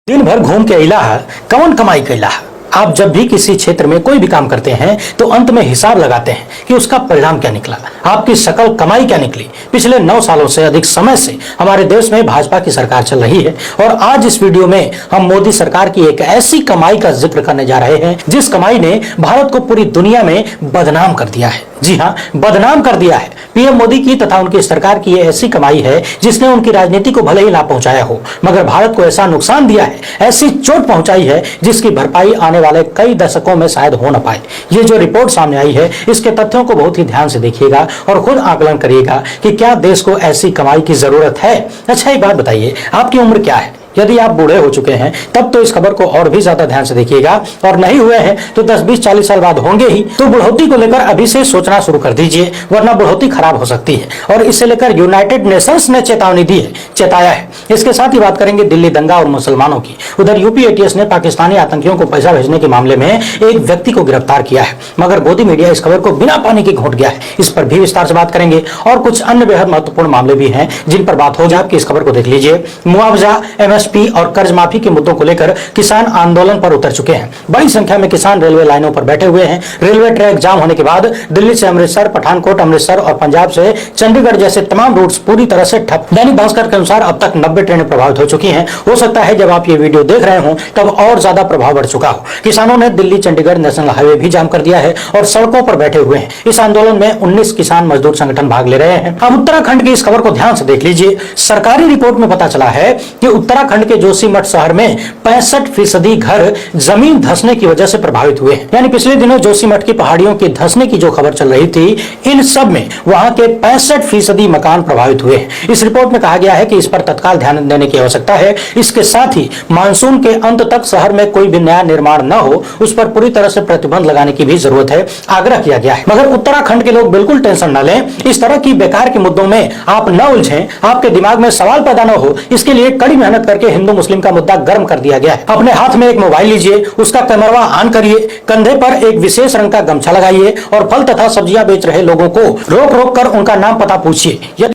दिन भर घूम के अइला है, कौन कमाई कैला है। आप जब भी किसी क्षेत्र में कोई भी काम करते हैं तो अंत में हिसाब लगाते हैं कि उसका परिणाम क्या निकला, आपकी सकल कमाई क्या निकली। पिछले 9 सालों से अधिक समय से हमारे देश में भाजपा की सरकार चल रही है और आज इस वीडियो में हम मोदी सरकार की एक ऐसी कमाई का जिक्र करने जा रहे हैं जिस कमाई ने भारत को पूरी दुनिया में बदनाम कर दिया है। जी हाँ, बदनाम कर दिया है। पीएम मोदी की तथा उनकी सरकार की ये ऐसी कमाई है जिसने उनकी राजनीति को भले ही लाभ पहुंचाया हो, मगर भारत को ऐसा नुकसान दिया है, ऐसी चोट पहुंचाई है जिसकी भरपाई आने वाले कई दशकों में शायद हो न पाए। ये जो रिपोर्ट सामने आई है, इसके तथ्यों को बहुत ही ध्यान से देखिएगा और खुद आकलन करिएगा कि क्या देश को ऐसी कमाई की जरूरत है। अच्छा, एक बात बताइए, आपकी उम्र क्या है? यदि आप बूढ़े हो चुके हैं तब तो इस खबर को और भी ज्यादा ध्यान से देखिएगा, और नहीं हुए हैं तो 10, 20, 40 साल बाद होंगे ही, तो बुढ़ौती को लेकर अभी से सोचना शुरू कर दीजिए, वरना बुढ़ौती खराब हो सकती है। और इसे लेकर यूनाइटेड नेशंस ने चेतावनी दी है, चेताया है। इसके साथ ही बात करेंगे दिल्ली दंगा और मुसलमानों की। उधर यूपी एटीएस ने पाकिस्तानी आतंकियों को पैसा भेजने के मामले में एक व्यक्ति को गिरफ्तार किया है, मगर मोदी मीडिया इस खबर को बिना पानी के घोंट गया है। इस पर भी विस्तार से बात करेंगे और कुछ अन्य बेहद महत्वपूर्ण मामले भी हैं जिन पर बात होगी। आपकी इस खबर को देख लीजिए। मुआवजा, एमएसपी और कर्ज माफी के मुद्दों को लेकर किसान आंदोलन पर उतर चुके हैं। बड़ी संख्या में किसान रेलवे लाइनों पर बैठे हुए हैं। रेलवे ट्रैक जाम होने के बाद दिल्ली से अमृतसर, पठानकोट, अमृतसर और पंजाब से चंडीगढ़ जैसे तमाम रूट्स पूरी तरह से ठप। दैनिक भास्कर के अनुसार अब तक 90 ट्रेनें प्रभावित हो चुकी हैं। हो सकता है जब आप ये वीडियो देख रहे हो तब और ज्यादा प्रभाव बढ़ चुका हो। किसानों ने दिल्ली चंडीगढ़ नेशनल हाईवे भी जाम कर दिया है और सड़कों पर बैठे हुए हैं। इस आंदोलन में 19 किसान मजदूर संगठन भाग ले रहे हैं। अब उत्तराखंड की इस खबर को ध्यान से देख लीजिए। सरकारी रिपोर्ट में पता चला है कि उत्तराखंड के जोशीमठ शहर में 65% घर जमीन धंसने की वजह से प्रभावित हुए हैं। यानी पिछले दिनों जोशीमठ की पहाड़ियों के धंसने की जो खबर चल रही थी, इन सब में वहां के 65% मकान प्रभावित हुए हैं। इस रिपोर्ट में कहा गया है कि इस पर तत्काल ध्यान देने की आवश्यकता है। इसके साथ ही मानसून के अंत तक शहर में कोई भी नया निर्माण न हो, उस पर पूरी तरह से प्रतिबंध लगाने की भी जरूरत है, आग्रह किया गया है। मगर उत्तराखंड के लोग बिल्कुल टेंशन न लें। इस तरह की बेकार के मुद्दों में आप न उलझें, आपके दिमाग में सवाल पैदा न हो, इसके लिए कड़ी मेहनत करके हिंदू मुस्लिम का मुद्दा गर्म कर दिया गया है। अपने हाथ में एक मोबाइल लीजिए, उसका कैमरा ऑन करिए, कंधे पर एक विशेष रंग का गमछा लगाइए और फल तथा सब्जियां बेच रहे लोगों को रोक रोक कर उनका नाम पता पूछिए। यदि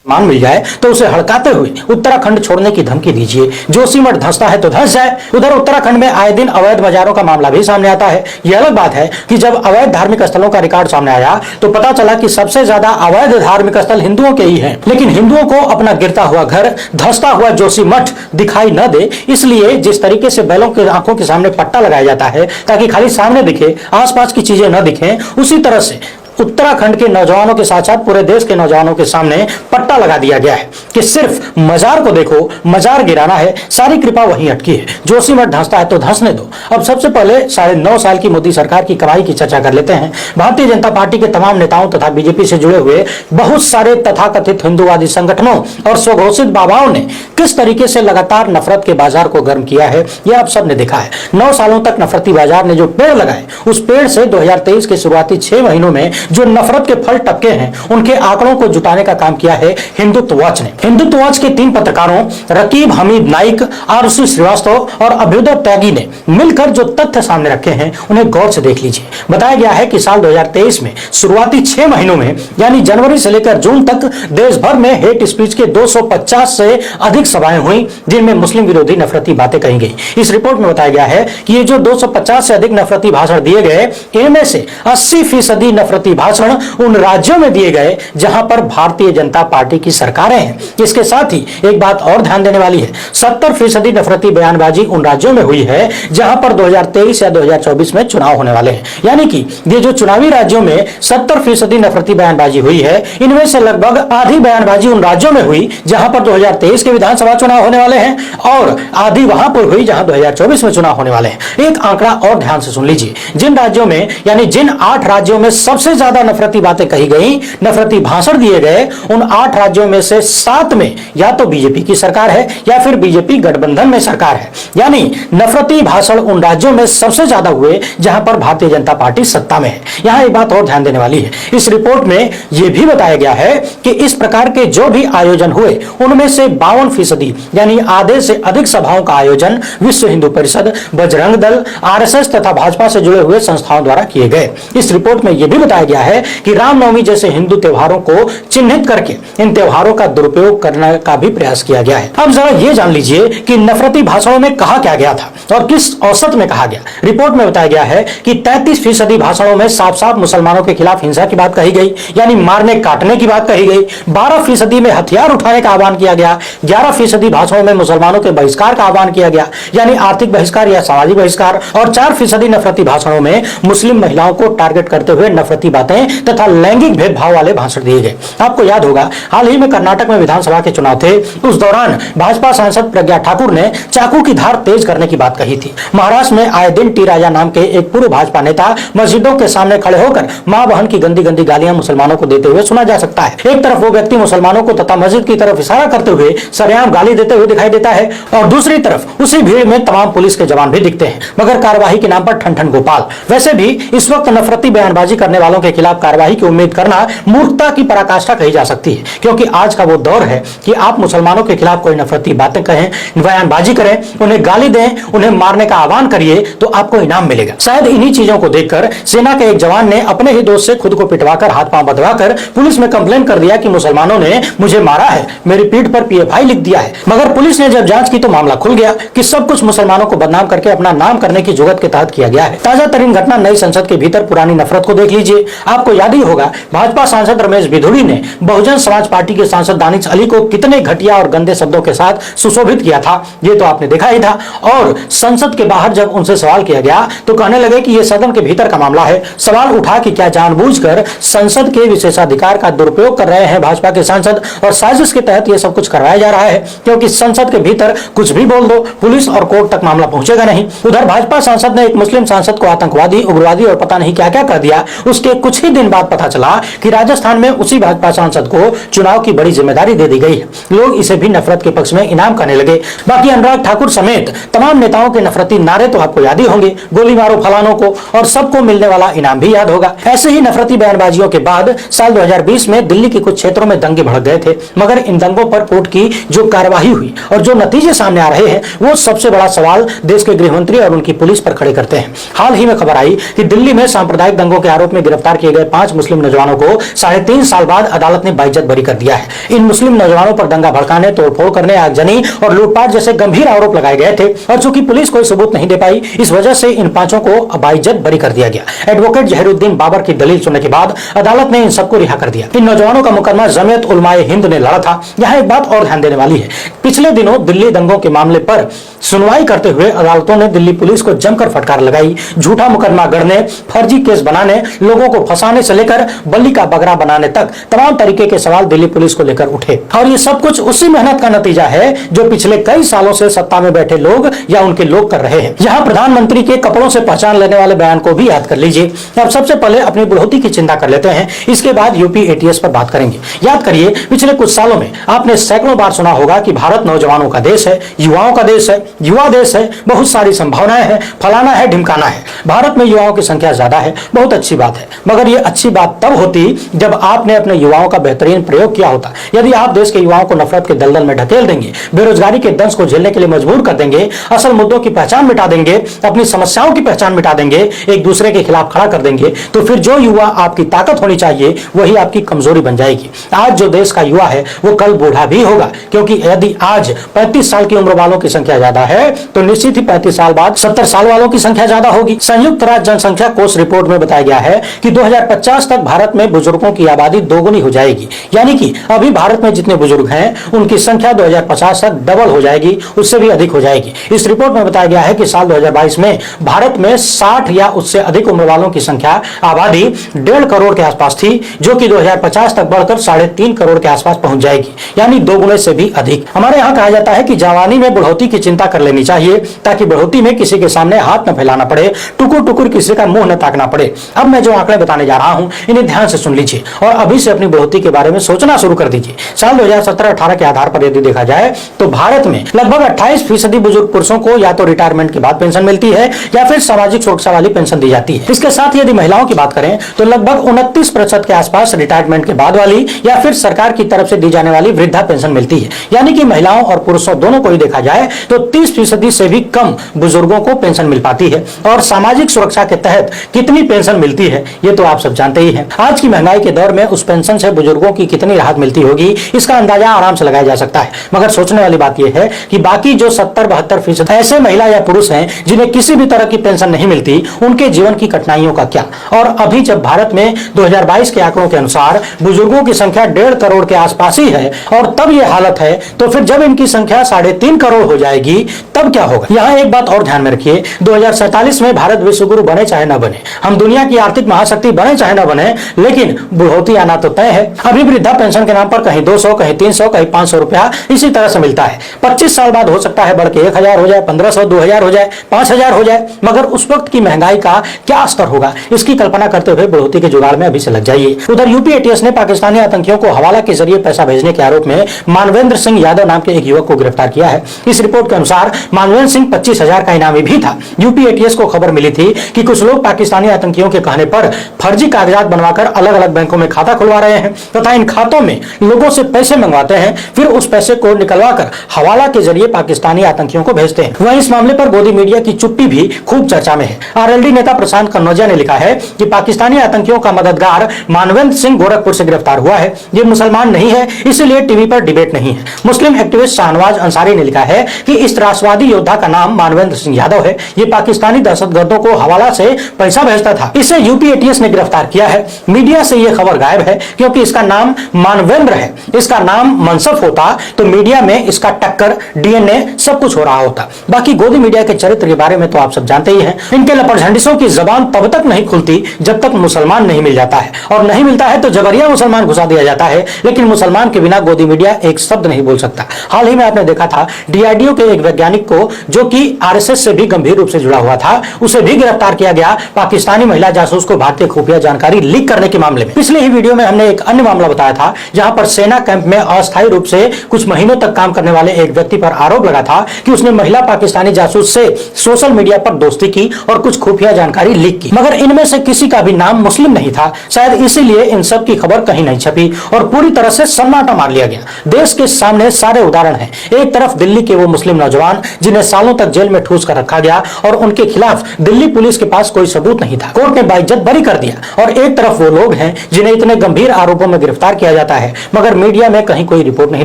मान मिल जाए तो उसे हड़काते हुए उत्तराखंड छोड़ने की धमकी दीजिए। जोशीमठ धंसता है तो धंस जाए। उधर उत्तराखंड में आए दिन अवैध बाजारों का मामला भी सामने आता है। यह अलग बात है कि जब अवैध धार्मिक स्थलों का रिकॉर्ड सामने आया तो पता चला कि सबसे ज्यादा अवैध धार्मिक स्थल हिंदुओं के ही हैं। लेकिन हिंदुओं को अपना गिरता हुआ घर, धंसता हुआ जोशीमठ दिखाई न दे, इसलिए जिस तरीके से बैलों की आंखों के सामने पट्टा लगाया जाता है ताकि खाली सामने दिखे, आसपास की चीजें न दिखें, उसी तरह से उत्तराखंड के नौजवानों के साथ साथ पूरे देश के नौजवानों के सामने पट्टा लगा दिया गया है कि सिर्फ मजार को देखो, मजार गिराना है, सारी कृपा वहीं अटकी है। जोशीमठ धंसता है तो धंसने दो। अब सबसे पहले 9.5 साल की मोदी सरकार की कमाई की चर्चा कर लेते हैं। भारतीय जनता पार्टी के तमाम नेताओं तथा बीजेपी से जुड़े हुए बहुत सारे तथाकथित हिंदुवादी संगठनों और स्वघोषित बाबाओं ने किस तरीके से लगातार नफरत के बाजार को गर्म किया है, यह आप सबने देखा है। 9 सालों तक नफरती बाजार ने जो पेड़ लगाए, उस पेड़ से 2023 के शुरुआती 6 महीनों में जो नफरत के फल टपके हैं, उनके आंकड़ों को जुटाने का काम किया है हिंदुत्व वॉच ने। हिंदुत्व वॉच के 3 पत्रकारों रकीब हमीद नाइक, आरुषि श्रीवास्तव और अभ्युदय त्यागी ने मिलकर जो तथ्य सामने रखे हैं उन्हें गौर से देख लीजिए। बताया गया है कि साल 2023 में शुरुआती 6 महीनों में, यानी जनवरी से लेकर जून तक, देश भर में हेट स्पीच के 250 से अधिक सभाएं हुई जिनमें मुस्लिम विरोधी नफरती बातें कही गई। इस रिपोर्ट में बताया गया है कि ये जो 250 से अधिक नफरती भाषण दिए गए, इनमें से 80% नफरती भाषण उन राज्यों में दिए गए जहां पर भारतीय जनता पार्टी की सरकारें हैं। इसके साथ ही एक बात और ध्यान देने वाली है, 70% नफरती बयानबाजी उन राज्यों में हुई है जहां पर 2023 या 2024 में चुनाव होने वाले हैं। यानी कि ये जो चुनावी राज्यों में 70% नफरती बयानबाजी हुई है, इनमें से लगभग आधी बयानबाजी उन राज्यों में हुई जहां पर 2023 के विधानसभा चुनाव होने वाले हैं और आधी वहां पर हुई जहां 2024 में चुनाव होने वाले हैं। एक आंकड़ा और ध्यान से सुन लीजिए। जिन राज्यों में, यानी जिन 8 राज्यों में सबसे ज्यादा नफरती बातें कही गई, नफरती भाषण दिए गए, उन 8 राज्यों में से 7 में या तो बीजेपी की सरकार है या फिर बीजेपी गठबंधन में सरकार है। यानी नफरती भाषण उन राज्यों में सबसे ज्यादा हुए जहां पर भारतीय जनता पार्टी सत्ता में है। यहां एक बात और ध्यान देने वाली है, इस रिपोर्ट में यह भी बताया गया है कि इस प्रकार के जो भी आयोजन हुए उनमें से 52% यानी आधे से अधिक सभाओं का आयोजन विश्व हिंदू परिषद, बजरंग दल, आरएसएस तथा भाजपा से जुड़े हुए संस्थाओं द्वारा किए गए। इस रिपोर्ट में यह भी बताया गया गया है कि रामनवमी जैसे हिंदू त्योहारों को चिन्हित करके इन त्योहारों का दुरुपयोग करने का भी प्रयास किया गया है। अब जरा ये जान लीजिए कि नफरती भाषणों में कहा क्या गया था और किस औसत में कहा गया। रिपोर्ट में बताया गया है कि 33% भाषणों में साफ साफ मुसलमानों के खिलाफ हिंसा की बात कही गई, यानी मारने काटने की बात कही गई। 12% में हथियार उठाने का आह्वान किया गया। 11% भाषणों में मुसलमानों के बहिष्कार का आह्वान किया गया, यानी आर्थिक बहिष्कार या सामाजिक बहिष्कार। और 4% नफरती भाषणों में मुस्लिम महिलाओं को टारगेट करते हुए नफरती बातें तथा लैंगिक भेदभाव वाले भाषण दिए गए। आपको याद होगा, हाल ही में कर्नाटक में विधानसभा के चुनाव थे। उस दौरान भाजपा सांसद प्रज्ञा ठाकुर ने चाकू की धार तेज करने की बात कही थी। महाराष्ट्र में आए दिन टी राजा नाम के एक पूर्व भाजपा नेता मस्जिदों के सामने खड़े होकर मां बहन की गंदी गंदी गालियां मुसलमानों को देते हुए सुना जा सकता है। एक तरफ वो व्यक्ति मुसलमानों को तथा मस्जिद की तरफ इशारा करते हुए सरेआम गाली देते हुए दिखाई देता है और दूसरी तरफ उसी भीड़ में तमाम पुलिस के जवान भी दिखते हैं, मगर कार्रवाई के नाम पर ठन ठन गोपाल। वैसे भी इस वक्त नफरती बयानबाजी करने वालों के खिलाफ कार्रवाई की उम्मीद करना मूर्खता की पराकाष्ठा कही जा सकती है, क्योंकि आज का वो दौर है कि आप मुसलमानों के खिलाफ कोई नफरती बातें कहें, बयानबाजी करें, उन्हें गाली दें, उन्हें मारने का आह्वान करिए तो आपको इनाम मिलेगा। शायद इन्हीं चीजों को देखकर सेना के एक जवान ने अपने ही दोस्त से खुद को पिटवाकर हाथ पांव बंधवाकर पुलिस में कंप्लेन कर दिया कि मुसलमानों ने मुझे मारा है, मेरी पीठ पर पीएफआई लिख दिया है। मगर पुलिस ने जब जांच की तो मामला खुल गया कि सब कुछ मुसलमानों को बदनाम करके अपना नाम करने की जुगत के तहत किया गया है। ताजा तरीन घटना नई संसद के भीतर पुरानी नफरत को देख लीजिए। आपको याद ही होगा, भाजपा सांसद रमेश बिधूड़ी ने बहुजन समाज पार्टी के सांसद दानिश अली को कितने घटिया और गंदे शब्दों के साथ सुशोभित किया था, ये तो आपने देखा ही था। और संसद के बाहर जब उनसे सवाल किया गया तो कहने लगे कि यह सदन के भीतर का मामला है। सवाल उठा कि क्या जानबूझकर संसद के विशेषाधिकार का दुरुपयोग कर रहे हैं भाजपा के सांसद और साजिश के तहत यह सब कुछ करवाया जा रहा है, क्योंकि संसद के भीतर कुछ भी बोल दो, पुलिस और कोर्ट तक मामला पहुंचेगा नहीं। उधर भाजपा सांसद ने एक मुस्लिम सांसद को आतंकवादी, उग्रवादी और पता नहीं क्या क्या कर दिया। उसके कुछ ही दिन बाद पता चला कि राजस्थान में उसी भाजपा सांसद को चुनाव की बड़ी जिम्मेदारी दे दी गई है। लोग इसे भी नफरत के पक्ष में इनाम करने लगे। बाकी अनुराग ठाकुर समेत तमाम नेताओं के नफरती नारे तो आपको याद ही होंगे, गोली मारो फलानों को, और सबको मिलने वाला इनाम भी याद होगा। ऐसे ही नफरती बयानबाजियों के बाद साल 2020 में दिल्ली के कुछ क्षेत्रों में दंगे भड़क गए थे, मगर इन दंगों पर कोर्ट की जो कार्यवाही हुई और जो नतीजे सामने आ रहे हैं वो सबसे बड़ा सवाल देश के गृह मंत्री और उनकी पुलिस पर खड़े करते हैं। हाल ही में खबर आई कि दिल्ली में सांप्रदायिक दंगों के आरोप में गिरफ्तार किए गए 5 मुस्लिम नौजवानों को 3.5 साल बाद अदालत ने बाइज्जत बरी कर दिया है। इन मुस्लिम नौजवानों पर दंगा भड़काने, तोड़फोड़ करने, आगजनी और लूटपाट जैसे गंभीर आरोप लगाए गए थे और चूंकि पुलिस कोई सबूत नहीं दे पाई, इस वजह से इन 5 को बाइज्जत बरी कर दिया गया। एडवोकेट जहीरुद्दीन बाबर की दलील सुनने के बाद अदालत ने इन सबको रिहा कर दिया। इन नौजवानों का मुकदमा जमीयत उलमाए हिंद ने लड़ा था। यहाँ एक बात और ध्यान देने वाली है, पिछले दिनों दिल्ली दंगों के मामले पर सुनवाई करते हुए अदालतों ने दिल्ली पुलिस को जमकर फटकार लगाई। झूठा मुकदमा गढ़ने, फर्जी केस बनाने, लोगों को फंसाने से लेकर बल्ली का बकरा बनाने तक तमाम तरीके के सवाल दिल्ली पुलिस को लेकर उठे। और ये सब कुछ उसी मेहनत का नतीजा है जो पिछले कई सालों से सत्ता में बैठे लोग या उनके लोग कर रहे हैं। यहाँ प्रधानमंत्री के कपड़ों से पहचान लेने वाले बयान को भी याद कर लीजिए। अब सबसे पहले अपनी बुढ़ोती की चिंता कर लेते हैं, इसके बाद यूपी एटीएस पर बात करेंगे। याद करिए, पिछले कुछ सालों में आपने सैकड़ों बार सुना होगा कि भारत नौजवानों का देश है, युवाओं का देश है, युवा देश है, बहुत सारी संभावनाएं हैं, फलाना है, ढिमकाना है। भारत में युवाओं की संख्या ज्यादा है, बहुत अच्छी बात है, मगर यह अच्छी बात तब होती जब आपने अपने युवाओं का बेहतरीन प्रयोग किया होता। यदि आप देश के युवाओं को नफरत के दलदल में ढकेल देंगे, बेरोजगारी के दंश को झेलने के लिए मजबूर कर देंगे, असल मुद्दों की पहचान मिटा देंगे, अपनी समस्याओं की पहचान मिटा देंगे, एक दूसरे के खिलाफ खड़ा कर देंगे, तो फिर जो युवा आपकी ताकत होनी चाहिए वही आपकी कमजोरी बन जाएगी। आज जो देश का युवा है वो कल बूढ़ा भी होगा, क्योंकि यदि आज 35 साल की उम्र वालों की संख्या ज्यादा है तो निश्चित ही 35 साल बाद 70 साल वालों की संख्या ज्यादा होगी। संयुक्त राज्य जनसंख्या कोष रिपोर्ट में बताया गया है कि 2050 तक भारत में बुजुर्गों की आबादी दोगुनी हो जाएगी, यानी कि अभी भारत में जितने बुजुर्ग हैं उनकी संख्या 2050 तक डबल हो जाएगी, उससे भी अधिक हो जाएगी। इस रिपोर्ट में बताया गया है कि साल 2022 में भारत में 60 या उससे अधिक उम्र वालों की संख्या आबादी 1.5 करोड़ के आसपास थी, जो कि 2050 तक बढ़कर 3.5 करोड़ के आसपास पहुंच जाएगी, यानी दोगुने से भी अधिक। हमारे यहाँ कहा जाता है कि जवानी में बढ़ोतरी की चिंता कर लेनी चाहिए ताकि बढ़ोतरी में किसी के सामने हाथ न फैलाना पड़े, टुकुर टुकुर किसी का मुंह न ताकना पड़े। अब मैं जो आंकड़े बताने जा रहा हूं इन्हें ध्यान से सुन लीजिए और अभी से अपनी बढ़ोतरी के बारे में सोचना शुरू कर दीजिए। साल 2017-18 के आधार पर यदि देखा जाए तो भारत में लगभग 28% बुजुर्ग पुरुषों को या तो रिटायरमेंट के बाद पेंशन मिलती है या फिर सामाजिक सुरक्षा वाली पेंशन दी जाती है। इसके साथ यदि महिलाओं की बात करें तो लगभग 29% के आसपास रिटायरमेंट के बाद वाली या फिर सरकार की तरफ से दी जाने वाली वृद्धा पेंशन मिलती है, यानी कि महिलाओं और पुरुषों दोनों को ही देखा जाए तो 30% से भी कम बुजुर्गों को पेंशन मिल पाती है। और सामाजिक सुरक्षा के तहत कितनी पेंशन मिलती है ये तो आप सब जानते ही हैं। आज की महंगाई के दौर में उस पेंशन से बुजुर्गों की कितनी राहत मिलती होगी, इसका अंदाजा आराम से लगाया जा सकता है। मगर सोचने वाली बात यह है कि बाकी जो 70-72% ऐसे महिला या पुरुष हैं जिन्हें किसी भी तरह की पेंशन नहीं मिलती, उनके जीवन की कठिनाइयों का क्या। और अभी जब भारत में 2022 के आंकड़ों के अनुसार बुजुर्गों की संख्या 1.5 करोड़ के आसपास ही है और तब यह हालत है, तो फिर जब इनकी संख्या 3.5 करोड़ हो जाएगी तब क्या होगा। यहाँ एक बात और ध्यान में रखिए, 2047 में भारत विश्व गुरु बने चाहे न बने, हम दुनिया की आर्थिक महाशक्ति बने चाहे न बने, लेकिन बुढ़ौती आना तो तय है। अभी वृद्धा पेंशन के नाम पर कहीं 200, कहीं 300, कहीं 500 रुपया इसी तरह से मिलता है। 25 साल बाद हो सकता है बढ़ के 1000 हो जाए, 1500, 2000 हो जाए, 5000 हो जाए, मगर उस वक्त की महंगाई का क्या स्तर होगा, इसकी कल्पना करते हुए बढ़ोतरी के जुगाड़ में अभी से लग जाइए। उधर यूपी एटीएस ने पाकिस्तानी आतंकियों को हवाला के जरिए पैसा भेजने के आरोप में मानवेंद्र सिंह यादव नाम के एक युवक को गिरफ्तार किया है। इस रिपोर्ट के अनुसार मानवेंद्र सिंह 25,000 का इनामी भी था। यूपी एटीएस को खबर मिली थी कि कुछ लोग पाकिस्तानी आतंकियों के कहने पर फर्जी कागजात बनवाकर अलग अलग बैंकों में खाता खुलवा रहे हैं तथा इन खातों में लोगों से पैसे मंगवाते हैं, फिर उस पैसे को निकलवाकर हवाला के जरिए पाकिस्तानी आतंकियों को भेजते हैं। वहीं इस मामले पर गोदी मीडिया की चुप्पी भी खूब चर्चा में है। आरएलडी नेता प्रशांत कन्नौजिया ने लिखा है कि पाकिस्तानी आतंकियों का मददगार मानवेंद्र सिंह गोरखपुर से गिरफ्तार हुआ है। ये मुसलमान नहीं है, इसलिए टीवी पर डिबेट नहीं है। मुस्लिम एक्टिविस्ट शाहनवाज अंसारी ने लिखा है कि इस त्रासवादी योद्धा का नाम मानवेंद्र सिंह यादव है। ये पाकिस्तानी दहशतगर्दों को हवाला से पैसा भेजता था। इसे यूपी एटीएस ने गिरफ्तार किया है। मीडिया से यह खबर गायब है क्योंकि इसका नाम मानवेंद्र है। इसका नाम मनसफ होता तो मीडिया में इसका टक्कर, डीएनए सब कुछ हो रहा होता। बाकी गोदी मीडिया के चरित्र के बारे में तो आप सब जानते ही हैं। इनके लपड़झंडिसों की जबान तब तक नहीं खुलती जब तक मुसलमान नहीं मिल जाता है, और नहीं मिलता है तो जबरिया मुसलमान घुसा दिया जाता है, लेकिन मुसलमान के बिना गोदी मीडिया एक शब्द नहीं बोल सकता। हाल ही में आपने देखा था डीआरडीओ के एक वैज्ञानिक को, जो कि आरएसएस से भी गंभीर रूप से जुड़ा हुआ था, उसे भी गिरफ्तार किया गया पाकिस्तानी महिला जासूस को भारतीय खुफिया जानकारी लीक करने के मामले में। पिछले ही वीडियो में हमने एक अन्य मामला बताया था जहां पर सेना कैंप में अस्थायी रूप से कुछ महीनों तक काम करने वाले एक व्यक्ति पर आरोप लगा था कि उसने महिला पाकिस्तानी जासूस से सोशल मीडिया पर दोस्ती की और कुछ खुफिया जानकारी लीक की, मगर इनमें से किसी का भी नाम मुस्लिम नहीं था। शायद इसीलिए इन सब की खबर कहीं नहीं छपी और पूरी तरह से सन्नाटा मार लिया गया। देश के सामने सारे उदाहरण हैं। एक तरफ दिल्ली के वो मुस्लिम नौजवान जिन्हें सालों तक जेल में ठूस कर रखा गया और उनके खिलाफ दिल्ली पुलिस के पास कोई सबूत नहीं था, कोर्ट ने बाइज्जत बरी कर दिया, और एक तरफ वो लोग हैं जिन्हें इतने गंभीर आरोपों में गिरफ्तार किया जाता है मगर मीडिया में कहीं कोई रिपोर्ट नहीं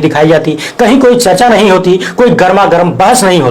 दिखाई जाती, कहीं कोई चर्चा नहीं होती, कोई गर्मा गर्म बहस नहीं होती।